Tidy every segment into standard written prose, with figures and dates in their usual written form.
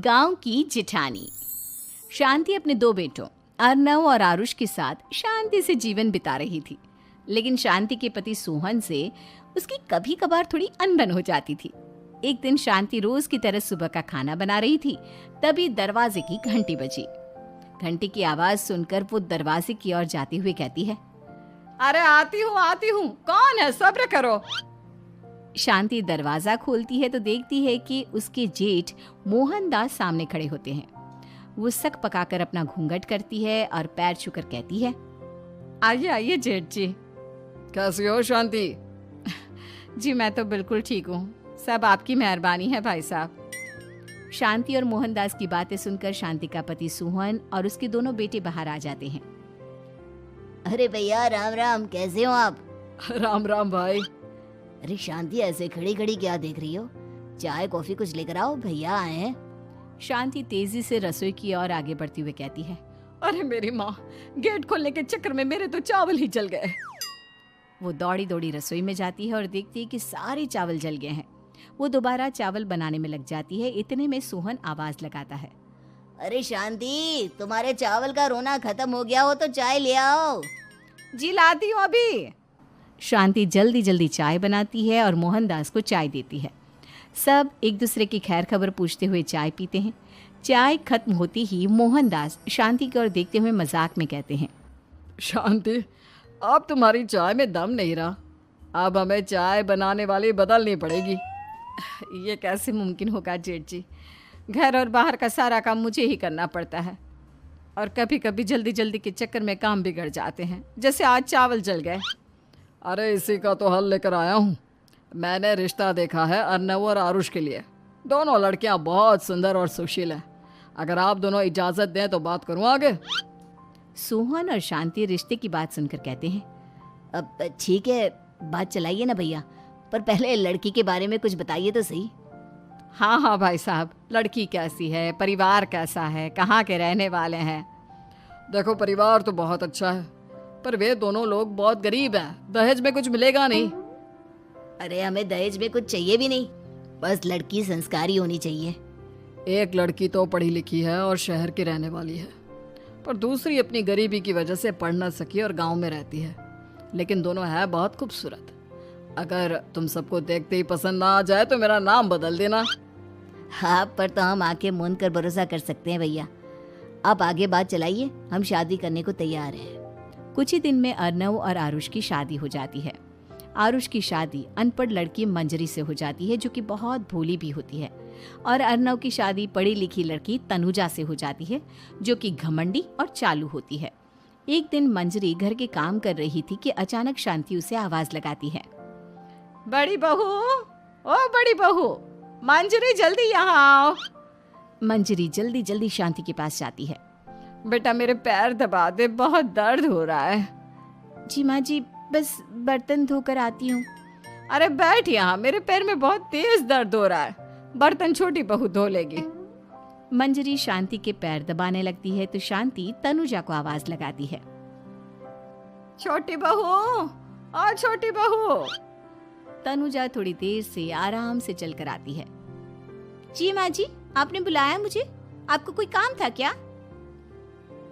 गांव की जिठानी। शांति अपने दो बेटों अर्नव और आरुष के साथ शांति से जीवन बिता रही थी, लेकिन शांति के पति सोहन से उसकी कभी कभार थोड़ी अनबन हो जाती थी। एक दिन शांति रोज की तरह सुबह का खाना बना रही थी, तभी दरवाजे की घंटी बजी। घंटी की आवाज सुनकर वो दरवाजे की ओर जाते हुए कहती है, अरे आती हूँ, कौन है, सब्र करो। शांति दरवाजा खोलती है तो देखती है कि उसके जेठ मोहनदास सामने खड़े होते हैं। वो सक पकाकर अपना घूंघट करती है और पैर छूकर कहती है, आइए आइए जेठ जी। कैसी हो शांति? जी मैं तो बिल्कुल ठीक हूँ, सब आपकी मेहरबानी है भाई साहब। शांति और मोहनदास की बातें सुनकर शांति का पति सोहन और उसके दोनों बेटे बाहर आ जाते हैं। अरे भैया राम राम, कैसे हो आप? राम राम भाई। अरे शांति, ऐसे खड़ी खड़ी क्या देख रही हो? चाय कॉफी कुछ लेकर आओ, भैया आए हैं। शांति तेजी से रसोई की ओर आगे बढ़ती हुई कहती है, अरे मेरी माँ, गेट खोलने के चक्कर में मेरे तो चावल ही जल गए। वो दौड़ी दौड़ी रसोई में जाती है और देखती है कि सारे चावल जल गए हैं। वो दोबारा चावल बनाने में लग जाती है। इतने में सोहन आवाज लगाता है, अरे शांति, तुम्हारे चावल का रोना खत्म हो गया हो तो चाय ले आओ। जी लाती हूँ अभी। शांति जल्दी जल्दी चाय बनाती है और मोहनदास को चाय देती है। सब एक दूसरे की खैर खबर पूछते हुए चाय पीते हैं। चाय खत्म होती ही मोहनदास शांति की ओर देखते हुए मजाक में कहते हैं, शांति, अब तुम्हारी चाय में दम नहीं रहा, अब हमें चाय बनाने वाली बदलनी पड़ेगी। ये कैसे मुमकिन होगा जेठ जी, घर और बाहर का सारा काम मुझे ही करना पड़ता है और कभी कभी जल्दी जल्दी के चक्कर में काम बिगड़ जाते हैं, जैसे आज चावल जल गए। अरे इसी का तो हल लेकर आया हूँ। मैंने रिश्ता देखा है अर्नव और आरुष के लिए। दोनों लड़कियाँ बहुत सुंदर और सुशील हैं। अगर आप दोनों इजाज़त दें तो बात करूँ आगे। सोहन और शांति रिश्ते की बात सुनकर कहते हैं, अब ठीक है, बात चलाइए ना भैया, पर पहले लड़की के बारे में कुछ बताइए तो सही। हाँ भाई साहब, लड़की कैसी है, परिवार कैसा है, कहाँ के रहने वाले हैं? देखो, परिवार तो बहुत अच्छा है, पर वे दोनों लोग बहुत गरीब हैं। दहेज में कुछ मिलेगा नहीं। अरे हमें दहेज में कुछ चाहिए भी नहीं, बस लड़की संस्कारी होनी चाहिए। एक लड़की तो पढ़ी लिखी है और शहर की रहने वाली है, पर दूसरी अपनी गरीबी की वजह से पढ़ न सकी और गांव में रहती है, लेकिन दोनों है बहुत खूबसूरत। अगर तुम सबको देखते ही पसंद ना आ जाए तो मेरा नाम बदल देना। हाँ, पर तो हम आके मूंद कर भरोसा कर सकते हैं भैया। आप आगे बात चलाइए, हम शादी करने को तैयार हैं। कुछ ही दिन में अर्नव और आरुष की शादी हो जाती है। आरुष की शादी अनपढ़ लड़की मंजरी से हो जाती है, जो कि बहुत भोली भी होती है, और अर्नव की शादी पढ़ी लिखी लड़की तनुजा से हो जाती है, जो कि घमंडी और चालू होती है। एक दिन मंजरी घर के काम कर रही थी कि अचानक शांति उसे आवाज लगाती है, बड़ी बहू, ओ बड़ी बहू, मंजरी जल्दी यहाँ आओ। मंजरी जल्दी जल्दी शांति के पास जाती है। बेटा मेरे पैर दबा दे, बहुत दर्द हो रहा है। जी माँ जी, बस बर्तन धोकर आती हूँ। अरे बैठ यहाँ, मेरे पैर में बहुत तेज दर्द हो रहा है, बर्तन छोटी बहू धो लेगी। मंजरी शांति के पैर दबाने लगती है तो शांति तनुजा को आवाज लगाती है, छोटी बहू, ओ छोटी बहू। तनुजा थोड़ी देर से आराम से चलकर आती है। जी माँ जी, आपने बुलाया मुझे? आपको कोई काम था क्या?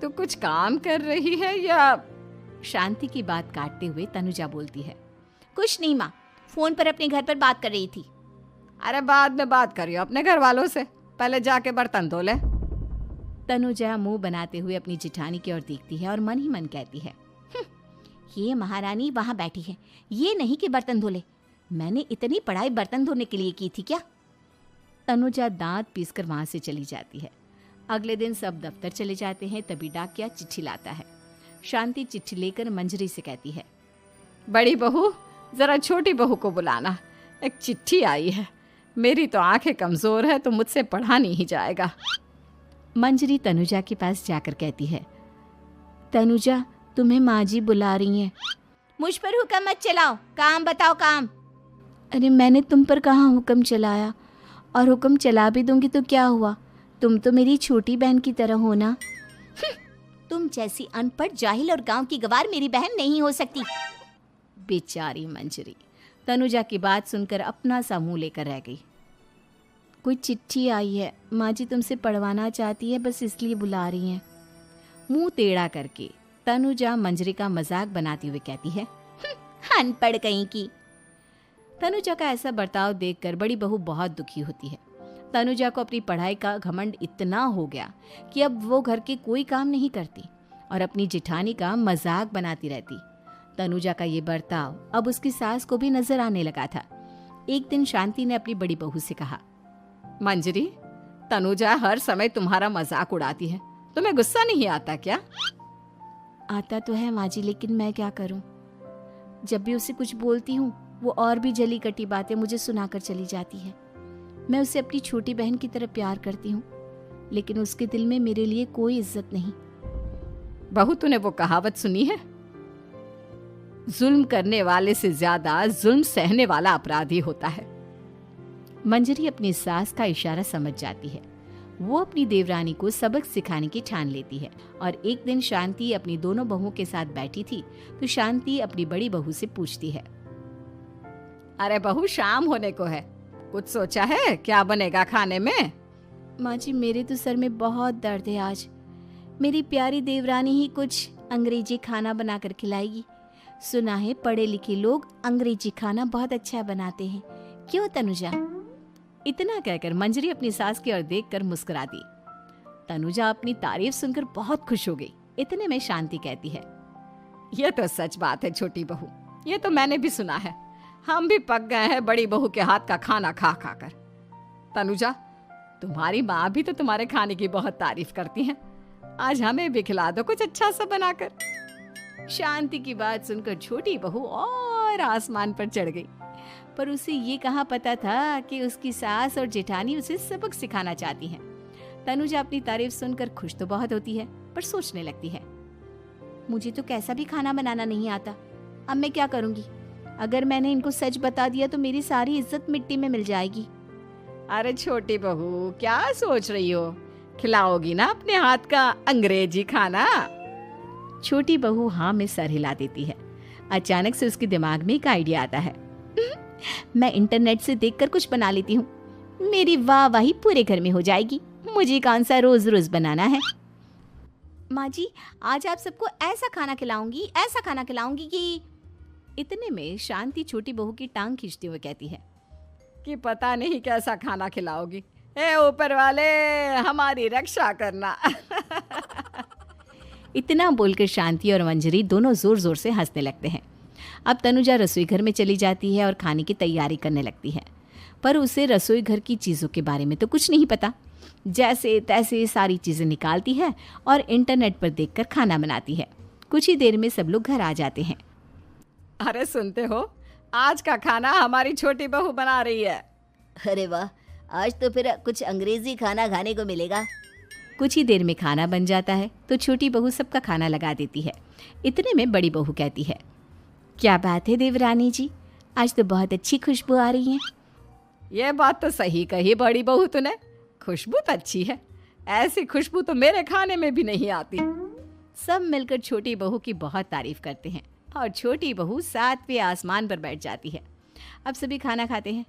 तो कुछ काम कर रही है या? शांति की बात काटते हुए तनुजा बोलती है, कुछ नहीं माँ, फोन पर अपने घर पर बात कर रही थी। अरे बाद में बात करियो अपने घर वालों से, पहले जाके बर्तन धो ले। तनुजा मुंह बनाते हुए अपनी जिठानी की ओर देखती है और मन ही मन कहती है, ये महारानी वहां बैठी है, ये नहीं कि बर्तन धो ले। मैंने इतनी पढ़ाई बर्तन धोने के लिए की थी क्या? तनुजा दांत पीसकर वहां से चली जाती है। अगले दिन सब दफ्तर चले जाते हैं, तभी डाकिया चिट्ठी लाता है। शांति चिट्ठी लेकर मंजरी से कहती है, बड़ी बहू, जरा छोटी बहू को बुलाना, एक चिट्ठी आई है। मेरी तो आंखें कमजोर है तो मुझसे पढ़ा नहीं जाएगा। मंजरी तनुजा के पास जाकर कहती है, तनुजा, तुम्हें माँ जी बुला रही हैं। मुझ पर हुक्म मत चलाओ, काम बताओ काम। अरे मैंने तुम पर कहाँ हुक्म चलाया, और हुक्म चला भी दूंगी तो क्या हुआ, तुम तो मेरी छोटी बहन की तरह हो ना। तुम जैसी अनपढ़, जाहिल और गांव की गवार मेरी बहन नहीं हो सकती। बेचारी मंजरी तनुजा की बात सुनकर अपना सा मुंह लेकर रह गई। कोई चिट्ठी आई है, माँ जी तुमसे पढ़वाना चाहती है, बस इसलिए बुला रही हैं। मुंह टेढ़ा करके तनुजा मंजरी का मजाक बनाती हुए कहती है, अनपढ़ कहीं की। तनुजा का ऐसा बर्ताव देखकर बड़ी बहू बहुत दुखी होती है। तनुजा को अपनी पढ़ाई का घमंड इतना हो गया कि अब वो घर के कोई काम नहीं करती और अपनी जिठानी का मजाक बनाती रहती। तनुजा का ये बर्ताव अब उसकी सास को भी नजर आने लगा था। एक दिन शांति ने अपनी बड़ी बहू से कहा, मंजरी, तनुजा हर समय तुम्हारा मजाक उड़ाती है, तुम्हें गुस्सा नहीं आता क्या? आता तो है माँ जी, लेकिन मैं क्या करूं? जब भी उसे कुछ बोलती हूँ वो और भी जली कटी बातें मुझे सुनाकर चली जाती है। मैं उसे अपनी छोटी बहन की तरह प्यार करती हूँ, लेकिन उसके दिल में मेरे लिए कोई इज्जत नहीं। बहू, तूने वो कहावत सुनी है, जुल्म करने वाले से ज्यादा जुल्म सहने वाला अपराधी होता है। मंजरी अपनी सास का इशारा समझ जाती है। वो अपनी देवरानी को सबक सिखाने की ठान लेती है और एक दिन शांति अपनी दोनों बहुओं के साथ बैठी थी तो शांति अपनी बड़ी बहू से पूछती है, अरे बहू, शाम होने को है, कुछ सोचा है क्या बनेगा खाने में? माँ जी, मेरे तो सर में बहुत दर्द है आज। मेरी प्यारी देवरानी ही कुछ अंग्रेजी खाना बनाकर खिलाएगी। सुना है पढ़े लिखे लोग अंग्रेजी खाना बहुत अच्छा बनाते हैं, क्यों तनुजा? इतना कहकर मंजरी अपनी सास की ओर देखकर मुस्कुरा दी। तनुजा अपनी तारीफ सुनकर बहुत खुश हो गई। इतने में शांति कहती है, ये तो सच बात है छोटी बहू, ये तो मैंने भी सुना है। हम भी पक गए हैं बड़ी बहू के हाथ का खाना खा खा कर। तनुजा, तुम्हारी माँ भी तो तुम्हारे खाने की बहुत तारीफ करती हैं। आज हमें भी खिला दो कुछ अच्छा सा बनाकर। शांति की बात सुनकर छोटी बहू और आसमान पर चढ़ गई, पर उसे ये कहाँ पता था कि उसकी सास और जेठानी उसे सबक सिखाना चाहती हैं। तनुजा अपनी तारीफ सुनकर खुश तो बहुत होती है, पर सोचने लगती है, मुझे तो कैसा भी खाना बनाना नहीं आता। अब मैं क्या करूंगी? अगर मैंने इनको सच बता दिया तो मेरी सारी इज्जत मिट्टी में मिल जाएगी। अरे छोटी बहू, क्या सोच रही हो? खिलाओगी ना अपने हाथ का अंग्रेजी खाना? छोटी बहू हाँ में सर हिला देती है। अचानक से उसके दिमाग में एक आइडिया आता है। मैं इंटरनेट से देखकर कुछ बना लेती हूँ, मेरी वाहवाही पूरे घर में हो जाएगी। मुझे कौन सा रोज रोज बनाना है। माँ जी, आज आप सबको ऐसा खाना खिलाऊंगी कि। इतने में शांति छोटी बहू की टांग खींचते हुए कहती है कि पता नहीं कैसा खाना खिलाओगी। ए ऊपर वाले, हमारी रक्षा करना। इतना बोलकर शांति और मंजरी दोनों जोर जोर से हंसने लगते हैं। अब तनुजा रसोई घर में चली जाती है और खाने की तैयारी करने लगती है, पर उसे रसोई घर की चीज़ों के बारे में तो कुछ नहीं पता। जैसे तैसे सारी चीज़ें निकालती है और इंटरनेट पर देखकर खाना बनाती है। कुछ ही देर में सब लोग घर आ जाते हैं। अरे सुनते हो, आज का खाना हमारी छोटी बहू बना रही है। अरे वाह, आज तो फिर कुछ अंग्रेजी खाना खाने को मिलेगा। कुछ ही देर में खाना बन जाता है तो छोटी बहू सबका खाना लगा देती है। इतने में बड़ी बहू कहती है, क्या बात है देवरानी जी, आज तो बहुत अच्छी खुशबू आ रही है। ये बात तो सही कही बड़ी बहू तूने, खुशबू तो अच्छी है। ऐसी खुशबू तो मेरे खाने में भी नहीं आती। सब मिलकर छोटी बहू की बहुत तारीफ करते हैं और छोटी बहू 7वें आसमान पर बैठ जाती है। अब सभी खाना खाते हैं।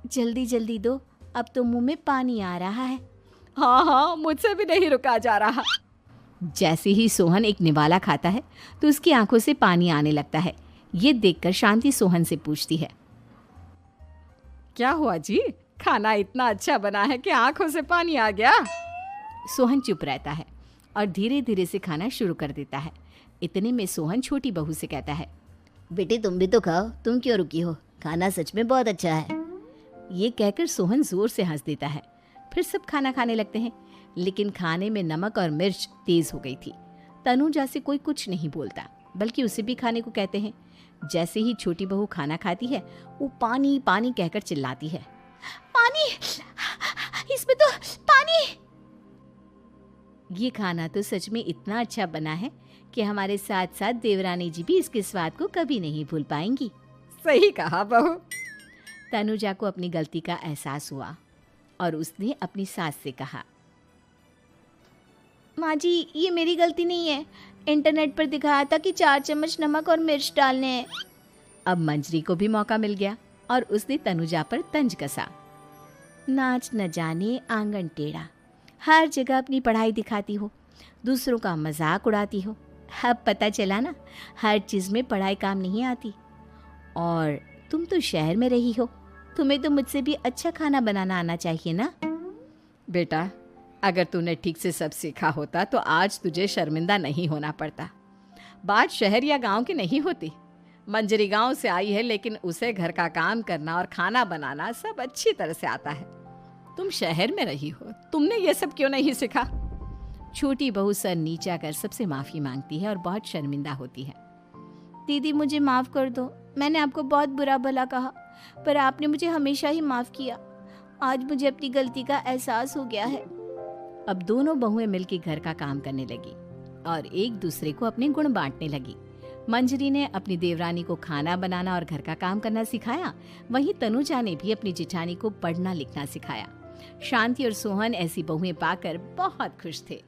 जल्दी जल्दी दो, अब तो मुंह में पानी आ रहा है। हाँ, मुझसे भी नहीं रुका जा रहा। जैसे ही सोहन एक निवाला खाता है तो उसकी आंखों से पानी आने लगता है। ये देखकर शांति सोहन से पूछती है, क्या हुआ जी, खाना इतना अच्छा बना है कि आंखों से पानी आ गया? सोहन चुप रहता है और धीरे धीरे से खाना शुरू कर देता है। इतने में सोहन छोटी बहू से कहता है, बेटी तुम भी तो खाओ, तुम क्यों रुकी हो? खाना सच में बहुत अच्छा है। ये कहकर सोहन जोर से हंस देता है। फिर सब खाना खाने लगते हैं, लेकिन खाने में नमक और मिर्च तेज हो गई थी। तनुजा से कोई कुछ नहीं बोलता, बल्कि उसे भी खाने को कहते हैं। जैसे ही छोटी बहू खाना खाती है वो पानी पानी कहकर चिल्लाती है, पानी, इसमें तो पानी। ये खाना तो सच में इतना अच्छा बना है कि हमारे साथ साथ देवरानी जी भी इसके स्वाद को कभी नहीं भूल पाएंगी। सही कहा बहू। तनुजा को अपनी गलती का एहसास हुआ और उसने अपनी सास से कहा, माँ जी ये मेरी गलती नहीं है, इंटरनेट पर दिखाया था कि 4 चम्मच नमक और मिर्च डालने हैं। अब मंजरी को भी मौका मिल गया और उसने तनुजा पर तंज कसा। नाच न जाने आंगन टेढ़ा, हर जगह अपनी पढ़ाई दिखाती हो, दूसरों का मजाक उड़ाती हो। अब पता चला ना, हर चीज़ में पढ़ाई काम नहीं आती। और तुम तो शहर में रही हो, तुम्हें तो मुझसे भी अच्छा खाना बनाना आना चाहिए ना। बेटा, अगर तूने ठीक से सब सीखा होता तो आज तुझे शर्मिंदा नहीं होना पड़ता। बात शहर या गांव की नहीं होती। मंजरी गांव से आई है, लेकिन उसे घर का काम करना और खाना बनाना सब अच्छी तरह से आता है। तुम शहर में रही हो, तुमने ये सब क्यों नहीं सीखा? छोटी बहू सर नीचा कर सबसे माफ़ी मांगती है और बहुत शर्मिंदा होती है। दीदी मुझे माफ़ कर दो, मैंने आपको बहुत बुरा भला कहा, पर आपने मुझे हमेशा ही माफ़ किया। आज मुझे अपनी गलती का एहसास हो गया है। अब दोनों बहुएं मिलकर घर का काम करने लगी और एक दूसरे को अपने गुण बांटने लगी। मंजरी ने अपनी देवरानी को खाना बनाना और घर का काम करना सिखाया, वहीं तनुजा ने भी अपनी जिठानी को पढ़ना लिखना सिखाया। शांति और सोहन ऐसी बहुएं पाकर बहुत खुश थे।